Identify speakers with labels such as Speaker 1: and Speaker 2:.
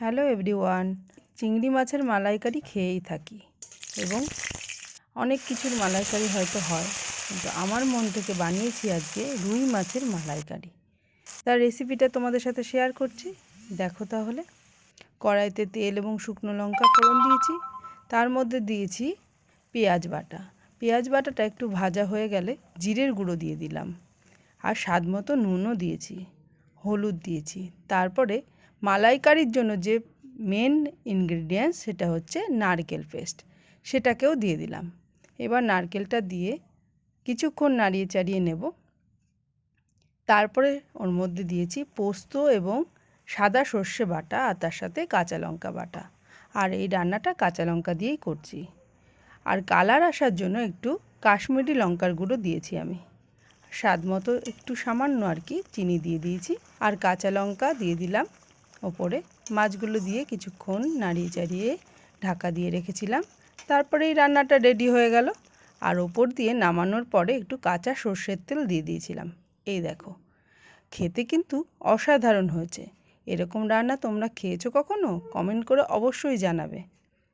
Speaker 1: Hello everyone, চিংড়ি মাছের মালাইকারি খেয়েই থাকি এবং অনেক কিছুর মালাইকারি হয়তো হয়, কিন্তু আমার মন থেকে বানিয়েছি আজকে রুই মাছের মালাইকারি। তার রেসিপিটা তোমাদের সাথে শেয়ার করছি, দেখো তাহলে। কড়াইতে তেল এবং শুকনো লঙ্কা ফোড়ন দিয়েছি, তার মধ্যে দিয়েছি পেঁয়াজ বাটা। পেঁয়াজ বাটাটা একটু ভাজা হয়ে গেলে জিরের গুঁড়ো দিয়ে দিলাম, আর স্বাদ মতো নুনও দিয়েছি, হলুদ দিয়েছি। তারপরে মালাইকারির জন্য যে মেন ইনগ্রেডিয়েন্টস সেটা হচ্ছে নারকেল পেস্ট, সেটাকেও দিয়ে দিলাম। এবার নারকেলটা দিয়ে কিছুক্ষণ নাড়িয়ে চাড়িয়ে নেব। তারপরে ওর মধ্যে দিয়েছি পোস্ত এবং সাদা সর্ষে বাটা, আর তার সাথে কাঁচা লঙ্কা বাটা। আর এই রান্নাটা কাঁচা লঙ্কা দিয়েই করছি। আর কালার আসার জন্য একটু কাশ্মীরি লঙ্কার গুঁড়ো দিয়েছি আমি। স্বাদ মতো একটু সামান্য আর কি চিনি দিয়ে দিয়েছি, আর কাঁচা লঙ্কা দিয়ে দিলাম ওপরে। মাছগুলো দিয়ে কিছুক্ষণ নাড়িয়ে চাড়িয়ে ঢাকা দিয়ে রেখেছিলাম। তারপরে এই রান্নাটা রেডি হয়ে গেল। আর ওপর দিয়ে নামানোর পরে একটু কাঁচা সর্ষের তেল দিয়ে দিয়েছিলাম। এই দেখো, খেতে কিন্তু অসাধারণ হয়েছে। এরকম রান্না তোমরা খেয়েছো কখনো? কমেন্ট করে অবশ্যই জানাবে।